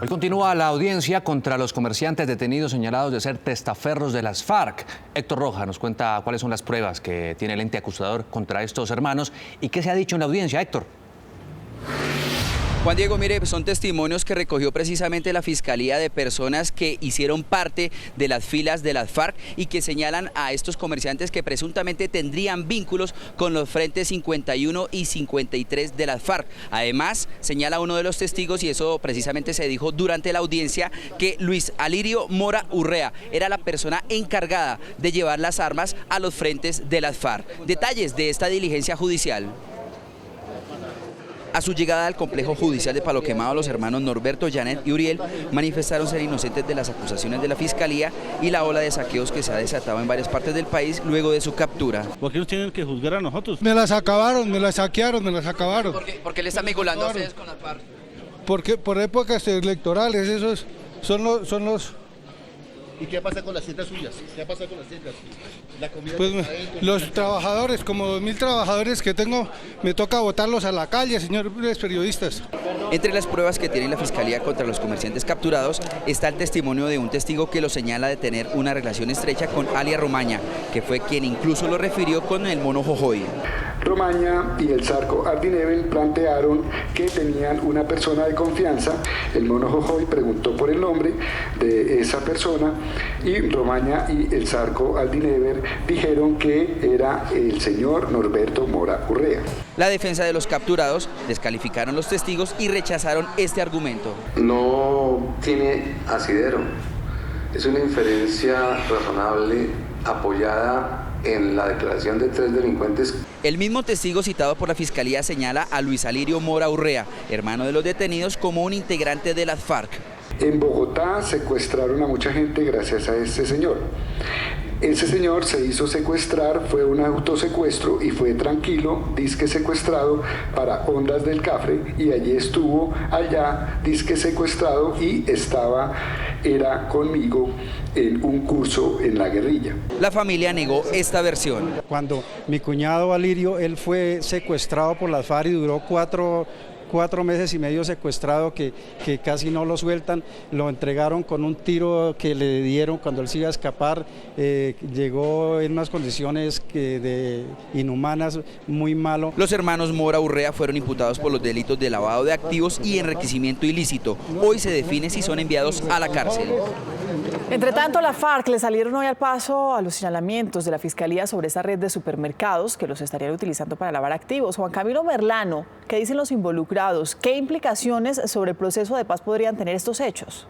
Hoy continúa la audiencia contra los comerciantes detenidos señalados de ser testaferros de las FARC. Héctor Roja nos cuenta cuáles son las pruebas que tiene el ente acusador contra estos hermanos y qué se ha dicho en la audiencia. Héctor. Juan Diego, mire, son testimonios que recogió precisamente la Fiscalía de personas que hicieron parte de las filas de las FARC y que señalan a estos comerciantes que presuntamente tendrían vínculos con los frentes 51 y 53 de las FARC. Además, señala uno de los testigos, y eso precisamente se dijo durante la audiencia, que Luis Alirio Mora Urrea era la persona encargada de llevar las armas a los frentes de las FARC. Detalles de esta diligencia judicial. A su llegada al complejo judicial de Palo Quemado, los hermanos Norberto, Janet y Uriel manifestaron ser inocentes de las acusaciones de la Fiscalía y la ola de saqueos que se ha desatado en varias partes del país luego de su captura. ¿Por qué nos tienen que juzgar a nosotros? Me las acabaron, me las saquearon, me las acabaron. ¿Por qué le están vinculando a ustedes con las FARC? Porque por épocas electorales, esos son los... ¿Y qué pasa con las tiendas suyas? ¿Qué pasa con las tiendas? La comida Pues los trabajadores, como 2.000 trabajadores que tengo, me toca botarlos a la calle, señores periodistas. Entre las pruebas que tiene la Fiscalía contra los comerciantes capturados está el testimonio de un testigo que lo señala de tener una relación estrecha con alias Romaña, que fue quien incluso lo refirió con el mono Jojoy. Romaña y el Zarco Ardinebel plantearon que tenían una persona de confianza. El mono Jojoy preguntó por el nombre de esa persona y Romaña y el Zarco Ardinebel dijeron que era el señor Norberto Mora Urrea. La defensa de los capturados descalificaron los testigos y rechazaron este argumento. No tiene asidero, es una inferencia razonable apoyada en la declaración de 3 delincuentes. El mismo testigo citado por la Fiscalía señala a Luis Alirio Mora Urrea, hermano de los detenidos, como un integrante de las FARC. En Bogotá secuestraron a mucha gente gracias a este señor. Ese señor se hizo secuestrar, fue un autosecuestro y fue tranquilo, disque secuestrado para Ondas del Cafre, y allí estuvo allá disque secuestrado y era conmigo en un curso en la guerrilla. La familia negó esta versión. Cuando mi cuñado Alirio, él fue secuestrado por las FARC y duró cuatro meses y medio secuestrado, que casi no lo sueltan, lo entregaron con un tiro que le dieron cuando él se iba a escapar, llegó en unas condiciones inhumanas, muy malo. Los hermanos Mora Urrea fueron imputados por los delitos de lavado de activos y enriquecimiento ilícito. Hoy se define si son enviados a la cárcel. Entre tanto, la FARC le salieron hoy al paso a los señalamientos de la Fiscalía sobre esa red de supermercados que los estarían utilizando para lavar activos. Juan Camilo Merlano, ¿qué dicen los involucrados? ¿Qué implicaciones sobre el proceso de paz podrían tener estos hechos?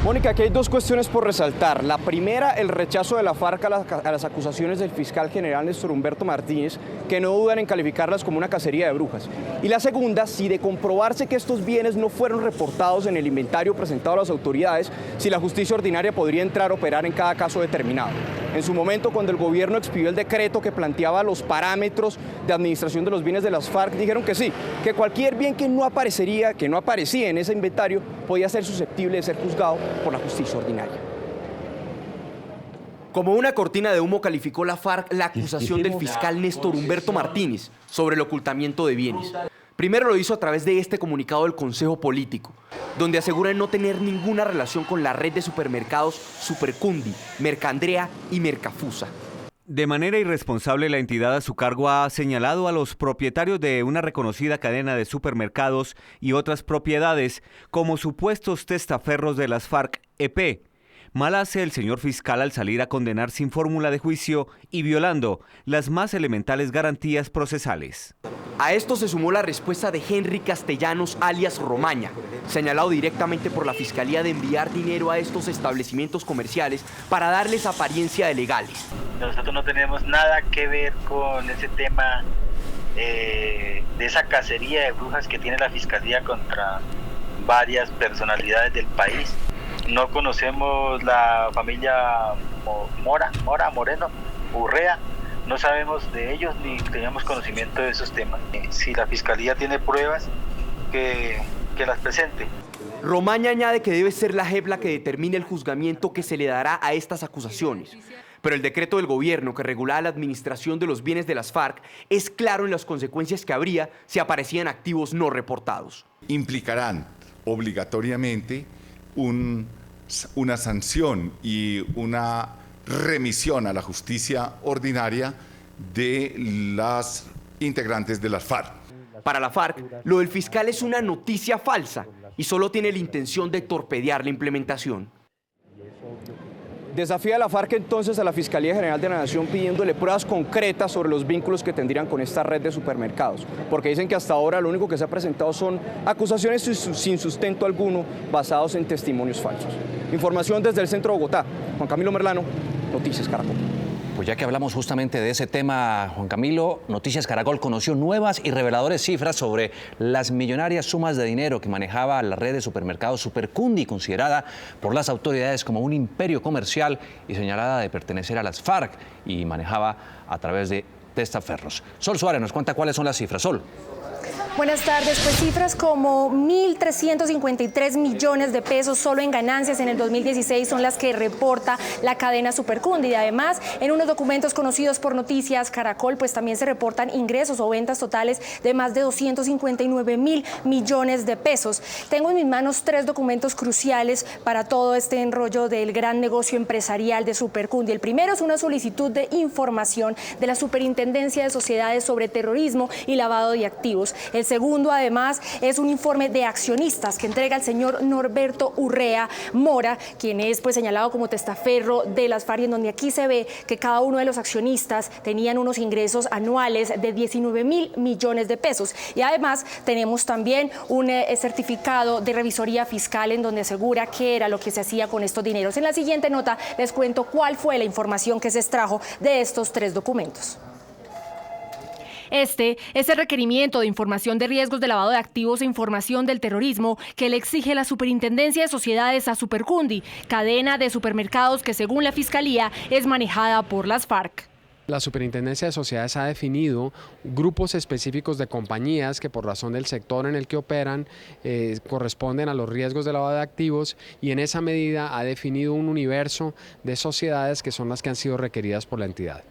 Mónica, aquí hay dos cuestiones por resaltar. La primera, el rechazo de la FARC a las acusaciones del fiscal general Néstor Humberto Martínez, que no dudan en calificarlas como una cacería de brujas. Y la segunda, si de comprobarse que estos bienes no fueron reportados en el inventario presentado a las autoridades, si la justicia ordinaria podría entrar a operar en cada caso determinado. En su momento, cuando el gobierno expidió el decreto que planteaba los parámetros de administración de los bienes de las FARC, dijeron que sí, que cualquier bien que no aparecía en ese inventario, podía ser susceptible de ser juzgado por la justicia ordinaria. Como una cortina de humo calificó la FARC la acusación del fiscal Néstor Humberto Martínez sobre el ocultamiento de bienes. Primero lo hizo a través de este comunicado del Consejo Político, donde aseguran no tener ninguna relación con la red de supermercados Supercundi, Mercandrea y Mercafusa. De manera irresponsable, la entidad a su cargo ha señalado a los propietarios de una reconocida cadena de supermercados y otras propiedades como supuestos testaferros de las FARC-EP. Mal hace el señor fiscal al salir a condenar sin fórmula de juicio y violando las más elementales garantías procesales. A esto se sumó la respuesta de Henry Castellanos, alias Romaña, señalado directamente por la Fiscalía de enviar dinero a estos establecimientos comerciales para darles apariencia de legales. Nosotros no tenemos nada que ver con ese tema de esa cacería de brujas que tiene la Fiscalía contra varias personalidades del país. No conocemos la familia Moreno, Urrea, no sabemos de ellos ni tenemos conocimiento de esos temas. Si la Fiscalía tiene pruebas, que las presente. Romaña añade que debe ser la JEP la que determine el juzgamiento que se le dará a estas acusaciones. Pero el decreto del gobierno que regula la administración de los bienes de las FARC es claro en las consecuencias que habría si aparecían activos no reportados. Implicarán obligatoriamente una sanción y una remisión a la justicia ordinaria de las integrantes de las FARC. Para la FARC, lo del fiscal es una noticia falsa y solo tiene la intención de torpedear la implementación. Desafía a la FARC entonces a la Fiscalía General de la Nación pidiéndole pruebas concretas sobre los vínculos que tendrían con esta red de supermercados, porque dicen que hasta ahora lo único que se ha presentado son acusaciones sin sustento alguno basados en testimonios falsos. Información desde el centro de Bogotá. Juan Camilo Merlano, Noticias Caracol. Pues ya que hablamos justamente de ese tema, Juan Camilo, Noticias Caracol conoció nuevas y reveladoras cifras sobre las millonarias sumas de dinero que manejaba la red de supermercados Supercundi, considerada por las autoridades como un imperio comercial y señalada de pertenecer a las FARC y manejaba a través de testaferros. Sol Suárez nos cuenta cuáles son las cifras. Sol. Buenas tardes. Pues cifras como 1.353 millones de pesos solo en ganancias en el 2016 son las que reporta la cadena Supercundi. Y además, en unos documentos conocidos por Noticias Caracol, pues también se reportan ingresos o ventas totales de más de 259.000 millones de pesos. Tengo en mis manos 3 documentos cruciales para todo este enrollo del gran negocio empresarial de Supercundi. El primero es una solicitud de información de la Superintendencia de Sociedades sobre terrorismo y lavado de activos. El segundo, además, es un informe de accionistas que entrega el señor Norberto Urrea Mora, quien es pues señalado como testaferro de las FARC, en donde aquí se ve que cada uno de los accionistas tenían unos ingresos anuales de 19.000 millones de pesos. Y además tenemos también un certificado de revisoría fiscal en donde asegura qué era lo que se hacía con estos dineros. En la siguiente nota les cuento cuál fue la información que se extrajo de estos 3 documentos. Este es el requerimiento de información de riesgos de lavado de activos e información del terrorismo que le exige la Superintendencia de Sociedades a Supercundi, cadena de supermercados que según la Fiscalía es manejada por las FARC. La Superintendencia de Sociedades ha definido grupos específicos de compañías que por razón del sector en el que operan corresponden a los riesgos de lavado de activos y en esa medida ha definido un universo de sociedades que son las que han sido requeridas por la entidad.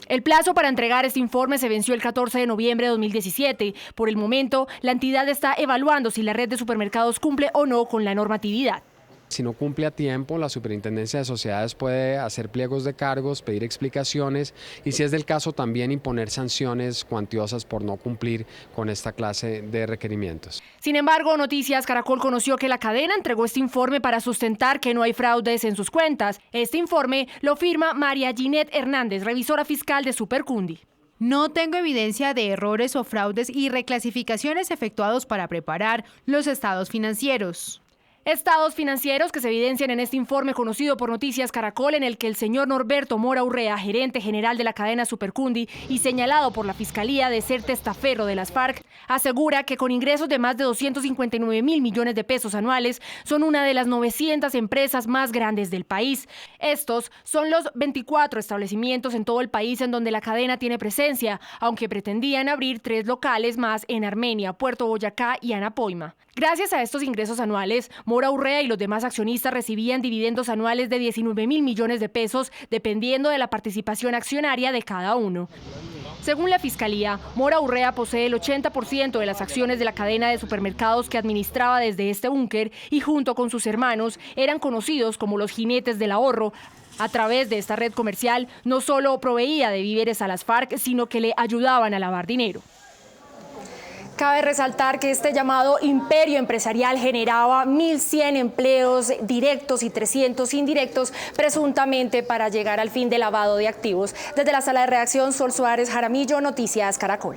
El plazo para entregar este informe se venció el 14 de noviembre de 2017. Por el momento, la entidad está evaluando si la red de supermercados cumple o no con la normatividad. Si no cumple a tiempo, la Superintendencia de Sociedades puede hacer pliegos de cargos, pedir explicaciones y, si es del caso, también imponer sanciones cuantiosas por no cumplir con esta clase de requerimientos. Sin embargo, Noticias Caracol conoció que la cadena entregó este informe para sustentar que no hay fraudes en sus cuentas. Este informe lo firma María Ginette Hernández, revisora fiscal de Supercundi. No tengo evidencia de errores o fraudes y reclasificaciones efectuados para preparar los estados financieros. Estados financieros que se evidencian en este informe conocido por Noticias Caracol, en el que el señor Norberto Mora Urrea, gerente general de la cadena Supercundi y señalado por la Fiscalía de ser testaferro de las FARC, asegura que con ingresos de más de 259.000 millones de pesos anuales son una de las 900 empresas más grandes del país. Estos son los 24 establecimientos en todo el país en donde la cadena tiene presencia, aunque pretendían abrir 3 locales más en Armenia, Puerto Boyacá y Anapoima. Gracias a estos ingresos anuales, Mora Urrea y los demás accionistas recibían dividendos anuales de 19.000 millones de pesos, dependiendo de la participación accionaria de cada uno. Según la Fiscalía, Mora Urrea posee el 80% de las acciones de la cadena de supermercados que administraba desde este búnker y junto con sus hermanos eran conocidos como los jinetes del ahorro. A través de esta red comercial no solo proveía de víveres a las FARC, sino que le ayudaban a lavar dinero. Cabe resaltar que este llamado imperio empresarial generaba 1.100 empleos directos y 300 indirectos, presuntamente para llegar al fin del lavado de activos. Desde la sala de redacción, Sol Suárez Jaramillo, Noticias Caracol.